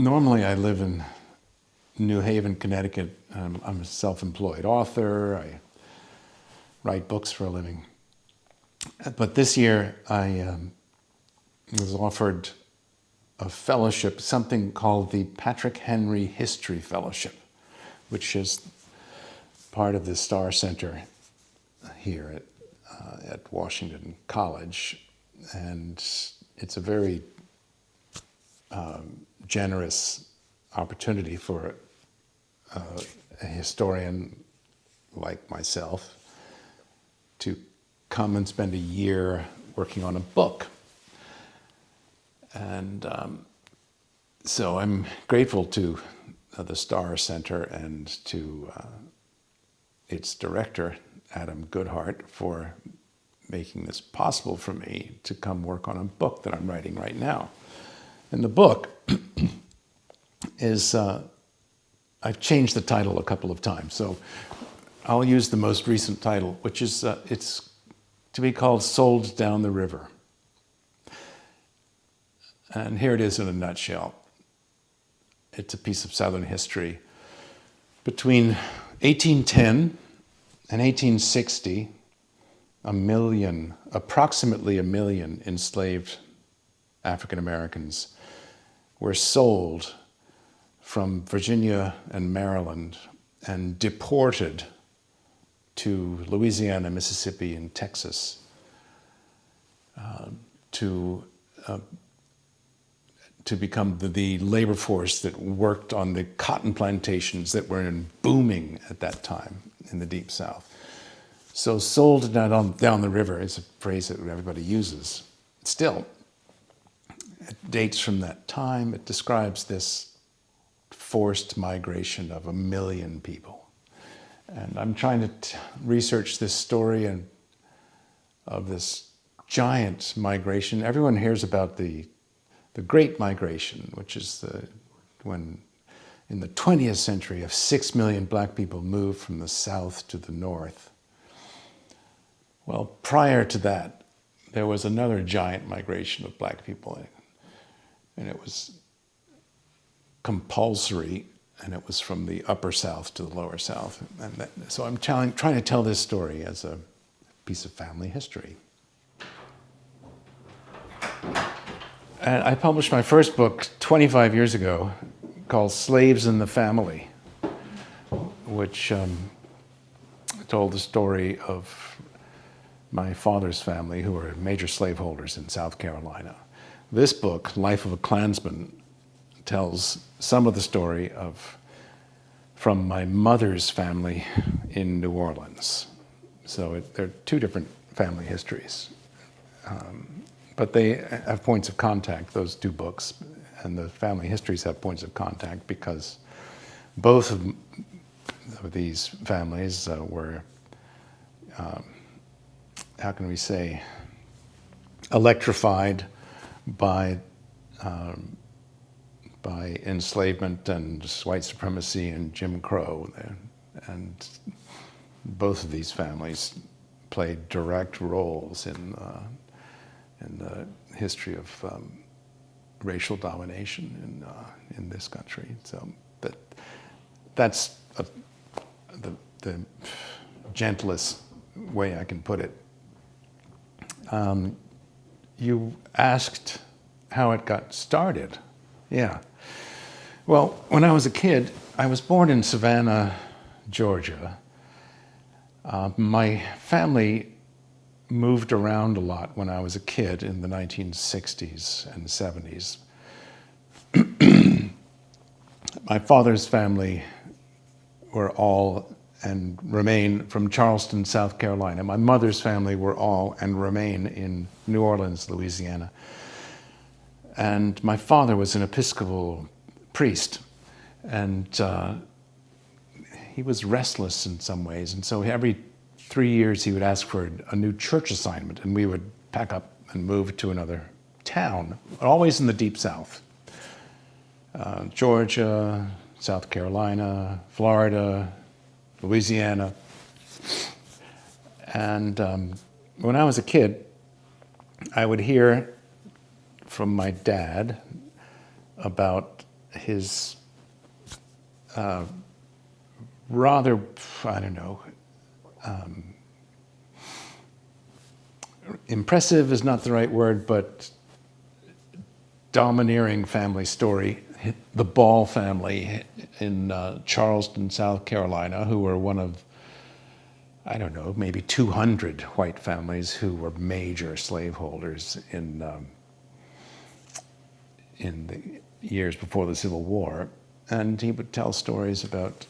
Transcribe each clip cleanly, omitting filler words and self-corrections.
Normally I live in New Haven, Connecticut. I'm a self-employed author. I write books for a living. But this year I was offered a fellowship, something called the Patrick Henry History Fellowship, which is part of the Starr Center here at Washington College. And it's a very generous opportunity for a historian like myself to come and spend a year working on a book. And so I'm grateful to the Starr Center and to its director, Adam Goodhart, for making this possible for me to come work on a book that I'm writing right now. And the book is, I've changed the title a couple of times, so I'll use the most recent title, which is, it's to be called Sold Down the River. And here it is in a nutshell. It's a piece of Southern history. Between 1810 and 1860, approximately a million enslaved African Americans were sold from Virginia and Maryland and deported to Louisiana, Mississippi, and Texas to become the labor force that worked on the cotton plantations that were booming at that time in the Deep South. So sold down the river is a phrase that everybody uses. Still, it dates from that time. It describes this forced migration of 1 million people. And I'm trying to research this story of this giant migration. Everyone hears about the Great Migration, which is when in the 20th century 6 million black people moved from the south to the north. Well, prior to that, there was another giant migration of black people, and it was compulsory, and it was from the upper south to the lower south. And so I'm trying to tell this story as a piece of family history. And I published my first book 25 years ago called Slaves in the Family, which told the story of my father's family, who were major slaveholders in South Carolina. This book, Life of a Klansman, tells some of the story from my mother's family in New Orleans. So they're two different family histories. But they have points of contact, those two books, and the family histories have points of contact because both of these families were, how can we say, electrified by enslavement and white supremacy and Jim Crow. And both of these families played direct roles in the history of racial domination in this country. So that's the gentlest way I can put it. You asked how it got started. Yeah. Well, when I was a kid, I was born in Savannah, Georgia. My family moved around a lot when I was a kid in the 1960s and 70s. My father's family were all and remain from Charleston, South Carolina. My mother's family were all and remain in New Orleans, Louisiana. And my father was an Episcopal priest, and he was restless in some ways, and so every 3 years he would ask for a new church assignment, and we would pack up and move to another town, always in the Deep South. Georgia, South Carolina, Florida, Louisiana. And when I was a kid, I would hear from my dad about his rather, I don't know, impressive is not the right word, but domineering family story. The Ball family in Charleston, South Carolina, who were one of, I don't know, maybe 200 white families who were major slaveholders in the years before the Civil War. And he would tell stories about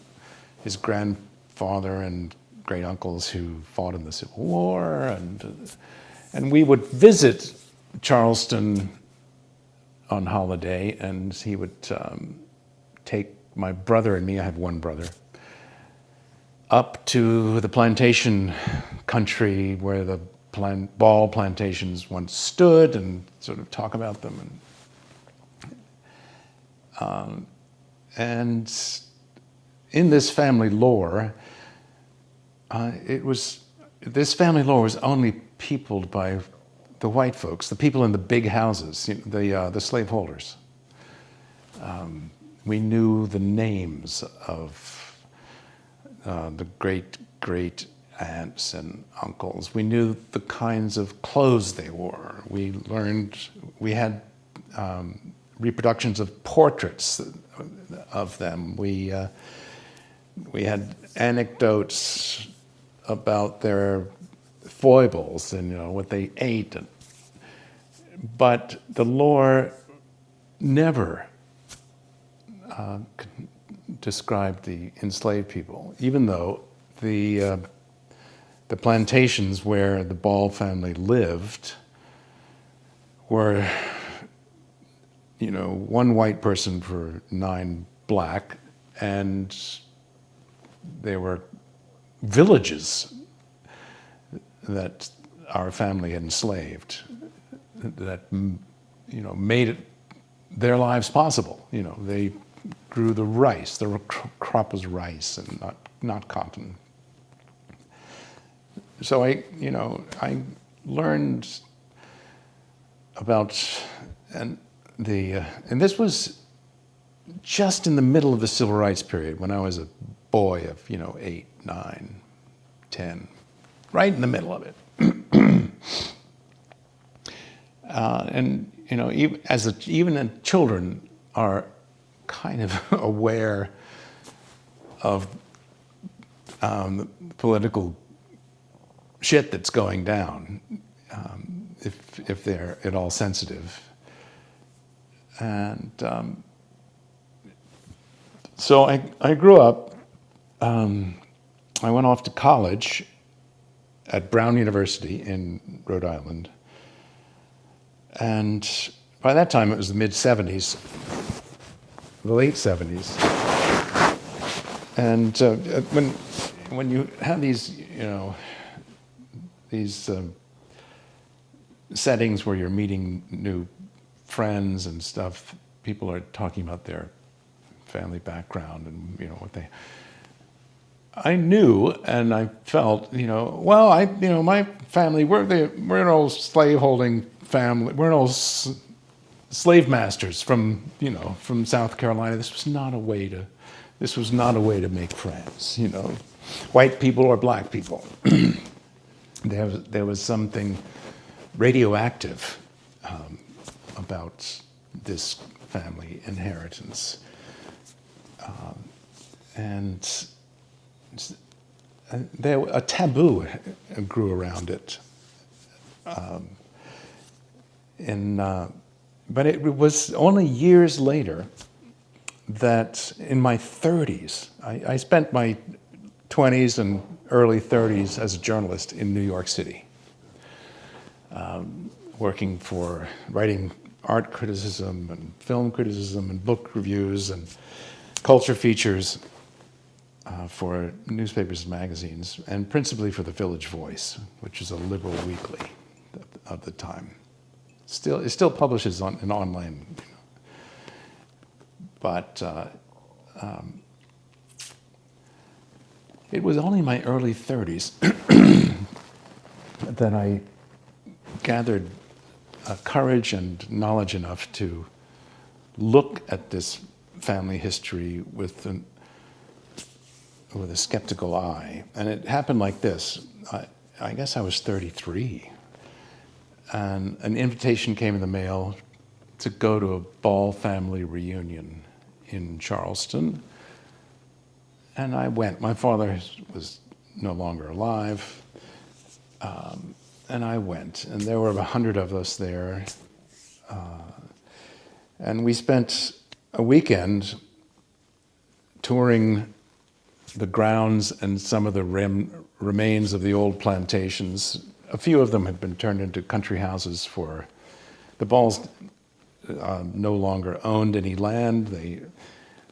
his grandfather and great uncles who fought in the Civil War, and we would visit Charleston on holiday, and he would take my brother and me, I have one brother, up to the plantation country where the Ball plantations once stood and sort of talk about them. And in this family lore, this family lore was only peopled by the white folks, the people in the big houses, the slaveholders. We knew the names of the great aunts and uncles. We knew the kinds of clothes they wore. We had reproductions of portraits of them. We had anecdotes about their foibles and what they ate, but the lore never described the enslaved people, even though the plantations where the Ball family lived were one white person for 9 black, and there were villages that our family had enslaved that made their lives possible. They grew the rice. The crop was rice and not cotton. So I learned about and this was just in the middle of the civil rights period when I was a boy of 8, 9, 10. Right in the middle of it. And even children are kind of aware of the political shit that's going down, if they're at all sensitive. And so I grew up. I went off to college at Brown University in Rhode Island. And by that time, it was the mid-'70s, the late '70s. And when you have these, these settings where you're meeting new friends and stuff, people are talking about their family background and what they. I knew and I felt, my family, we're an old slave-holding family. We're an old slave masters from South Carolina. This was not a way to make friends, white people or black people. There was something radioactive about this family inheritance, and a taboo grew around it, but it was only years later that in my 30s, I spent my 20s and early 30s as a journalist in New York City, writing art criticism and film criticism and book reviews and culture features for newspapers and magazines, and principally for the Village Voice, which is a liberal weekly of the time. It still publishes an online, but it was only in my early 30s that I gathered courage and knowledge enough to look at this family history with a skeptical eye. And it happened like this. I guess I was 33, and an invitation came in the mail to go to a Ball family reunion in Charleston. And I went. My father was no longer alive, and I went. And there were 100 of us there. And we spent a weekend touring the grounds and some of the remains of the old plantations. A few of them had been turned into country houses for the Balls. No longer owned any land. The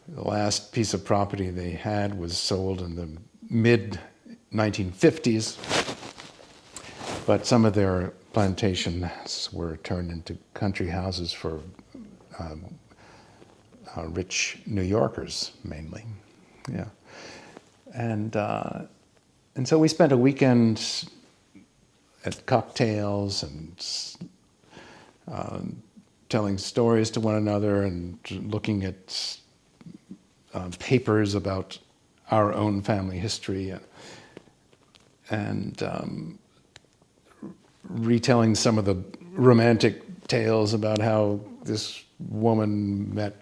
last piece of property they had was sold in the mid-1950s, but some of their plantations were turned into country houses for rich New Yorkers, mainly. Yeah, and so we spent a weekend at cocktails and telling stories to one another and looking at papers about our own family history and retelling some of the romantic tales about how this woman met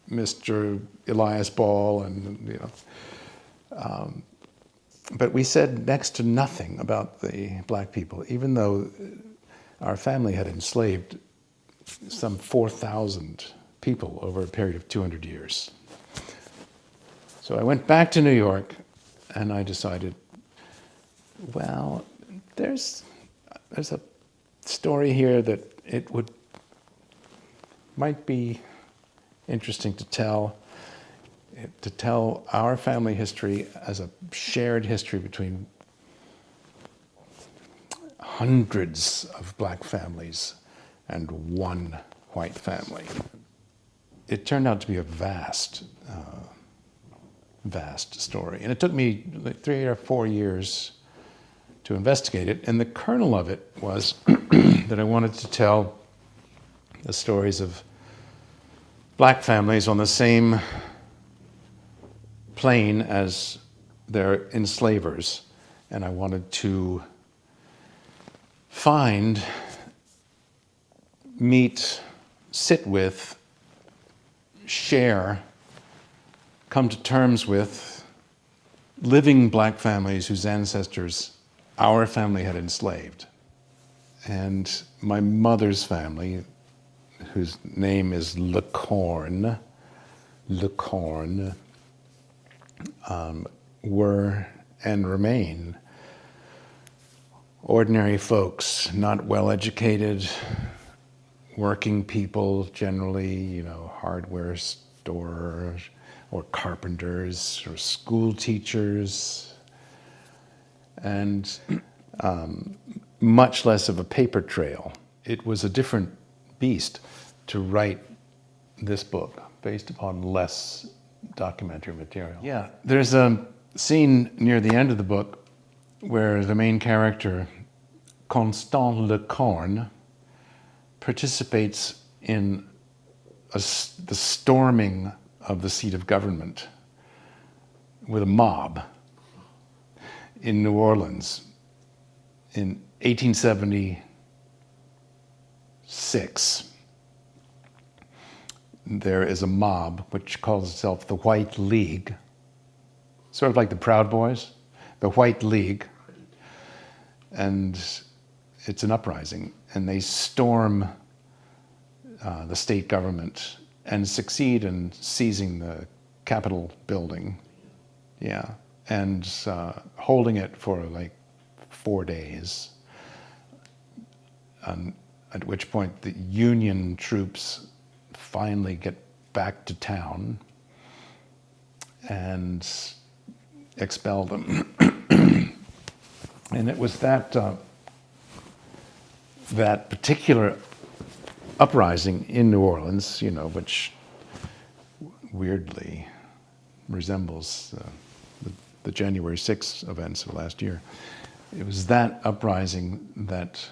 Mr. Elias Ball, and but we said next to nothing about the black people, even though our family had enslaved some 4,000 people over a period of 200 years. So I went back to New York, and I decided, well, there's a story here that might be interesting to tell our family history as a shared history between hundreds of black families and one white family. It turned out to be a vast story. And it took me like 3 or 4 years to investigate it. And the kernel of it was that I wanted to tell the stories of black families on the same plane as their enslavers. And I wanted to find, meet, sit with, share, come to terms with living black families whose ancestors our family had enslaved. And my mother's family, whose name is LeCorn, were and remain ordinary folks, not well educated, working people generally, hardware stores or carpenters or school teachers, and much less of a paper trail. It was a different beast to write this book based upon less documentary material. Yeah, there's a scene near the end of the book where the main character, Constant Lecorne, participates in the storming of the seat of government with a mob in New Orleans in 1876. There is a mob which calls itself the White League, sort of like the Proud Boys, the White League, and it's an uprising, and they storm the state government and succeed in seizing the Capitol building, and holding it for like 4 days, at which point the Union troops finally get back to town and expel them. And it was that particular uprising in New Orleans, which weirdly resembles the January 6th events of last year. It was that uprising that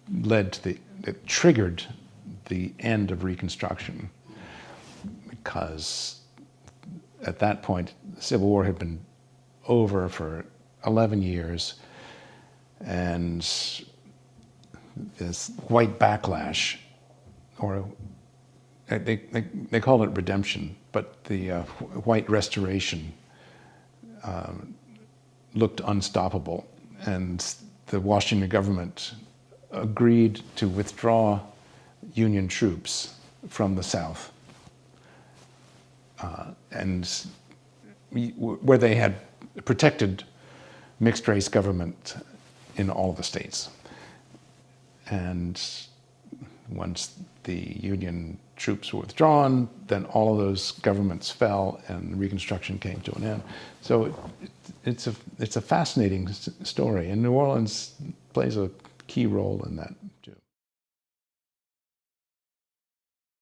that triggered the end of Reconstruction, because at that point, the Civil War had been over for 11 years, and this white backlash, or they call it redemption, but the white restoration looked unstoppable, and the Washington government agreed to withdraw Union troops from the South, and where they had protected mixed-race government in all the states. And once the Union troops were withdrawn, then all of those governments fell, and Reconstruction came to an end. So it's a fascinating story, and New Orleans plays a key role in that